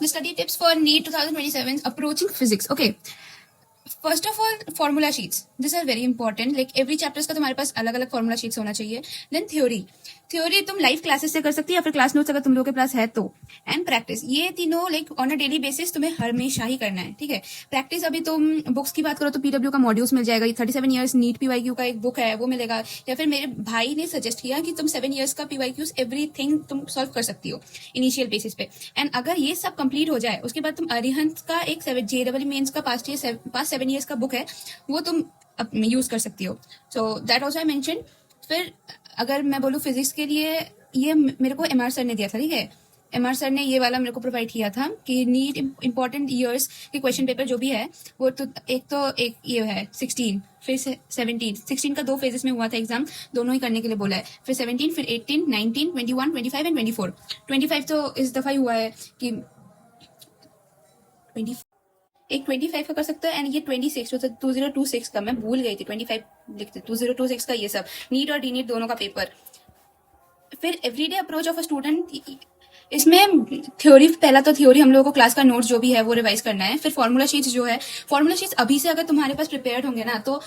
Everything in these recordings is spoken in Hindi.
The study tips for NEET 2027 approaching physics. Okay. First of all formula sheets, this are very important. Like every chapters का तुम्हारे पास अलग अलग फॉर्मूला शीट्स होना चाहिए. देन थ्योरी, थ्योरी तुम लाइव क्लासेस से कर सकती है या फिर क्लास नोट्स अगर तुम लोगों के पास है तो. एंड प्रैक्टिस, ये तीनों like on a daily basis तुम्हें हमेशा ही करना है. ठीक है. प्रैक्टिस, अभी तुम बुक्स की बात करो तो पीडब्ल्यू का मॉड्यूल्स मिल जाएगा. 37 ईयर्स नीट पीवाईक्यू का एक बुक है वो मिलेगा. या फिर मेरे भाई ने सजेस्ट किया कि तुम 7 ईयर्स का पीवाईक्यूज एवरीथिंग तुम सॉल्व कर सकती हो इनिशियल बेसिस पे. एंड अगर ये सब कंप्लीट हो जाए उसके बाद तुम अरिहंत का एक JEE मेंस का पास्ट 7 ईयर्स का बुक है वो तुम यूज कर सकती हो. So that also I mention. फिर अगर मैं बोलूँ फिजिक्स के लिए, ये मेरे को MR सर ने दिया था. ठीक है. MR सर ने ये वाला मेरे को प्रोवाइड किया था कि नीट इंपॉर्टेंट ईयर्स के क्वेश्चन पेपर जो भी है वो तो एक ये है 16 फिर 17. 16 का 2 फेजेस में हुआ था एग्जाम, दोनों ही करने के लिए बोला है. फिर 17 फिर 18 19 21 25 एंड 24. 25 तो इस दफा ही हुआ है कि 25 का कर सकते हो. एंड ये 26 तो 2026 का, मैं भूल गई थी 25 लिखते. 2026 का ये सब नीट और डी नीट दोनों का पेपर. फिर everyday approach of a student, इसमें थ्योरी, पहला तो थ्योरी हम लोगों को क्लास का नोट्स जो भी है वो रिवाइज करना है. फिर फॉर्मूला शीट्स जो है, फॉर्मूला शीट्स अभी से अगर तुम्हारे पास प्रिपेयर्ड होंगे ना तो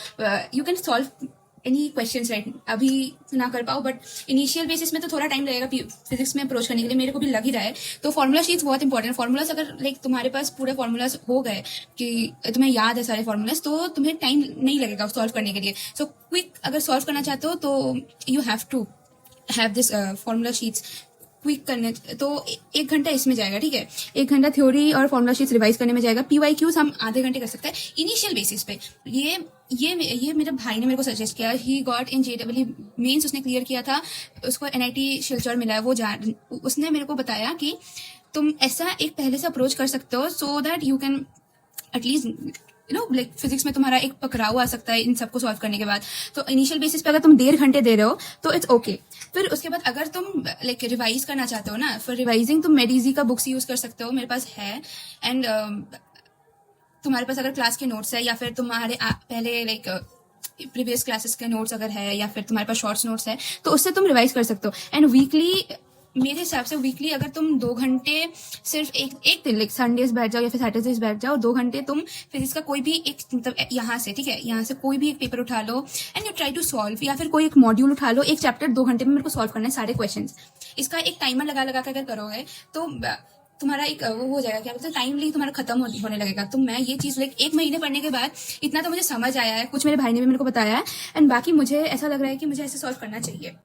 you can solve any questions. Right, अभी ना कर पाओ बट इनिशियल बेसिस में तो थोड़ा टाइम लगेगा फिजिक्स में अप्रोच करने के लिए, मेरे को भी लग ही रहा है. तो फॉर्मूला शीट्स बहुत इंपॉर्टेंट. फॉर्मूलाज अगर लाइक तुम्हारे पास पूरे फॉर्मूलाज हो गए कि तुम्हें याद है सारे फॉर्मूलाज, तो तुम्हें टाइम नहीं लगेगा सॉल्व करने के लिए. सो क्विक अगर सॉल्व करना चाहते हो तो you have to have this formula sheets quick करने. तो 1 घंटा इसमें जाएगा. ठीक है. 1 घंटा थ्योरी और फॉर्मूला शीट्स रिवाइज करने में जाएगा. पीवाईक्यूज हम आधे घंटे कर सकते हैं इनिशियल बेसिस पे. ये मेरे भाई ने मेरे को सजेस्ट किया. He got in JEE mains, उसने क्लियर किया था, उसको NIT शिलचर मिला है. उसने मेरे को बताया कि तुम ऐसा एक पहले से अप्रोच कर सकते हो so that you can at least like physics में तुम्हारा एक पकड़ाव आ सकता है इन सबको सॉल्व करने के बाद. तो इनिशियल बेसिस पे अगर तुम 1.5 घंटे दे रहे हो तो इट्स ओके. फिर उसके बाद अगर तुम लाइक रिवाइज करना चाहते हो ना, फिर रिवाइजिंग तुम मेडिजी का बुक्स यूज कर सकते हो, मेरे पास है. एंड तुम्हारे पास अगर क्लास के नोट्स है या फिर तुम्हारे पहले लाइक प्रीवियस क्लासेस के नोट्स अगर है या फिर तुम्हारे पास शॉर्ट्स नोट्स है तो उससे तुम रिवाइज कर सकते हो. एंड वीकली, मेरे हिसाब से वीकली अगर तुम 2 घंटे सिर्फ एक दिन लाइक संडेज बैठ जाओ या फिर सैटरडेज बैठ जाओ, 2 घंटे तुम फिजिक्स का कोई भी एक मतलब यहाँ से, ठीक है, यहाँ से कोई भी एक पेपर उठा लो and you try to solve. या फिर कोई एक मॉड्यूल उठा लो, एक चैप्टर 2 घंटे में मेरे को सॉल्व करना है सारे क्वेश्चन. इसका एक टाइमर लगा लगा कर अगर करोगे तो तुम्हारा एक वो हो जाएगा, क्या बोलते हैं, टाइमली तुम्हारा खत्म होने लगेगा. तो मैं ये चीज लाइक 1 महीने पढ़ने के बाद इतना तो मुझे समझ आया है, कुछ मेरे भाई ने भी मेरे को बताया है. एंड बाकी मुझे ऐसा लग रहा है कि मुझे ऐसे सॉल्व करना चाहिए.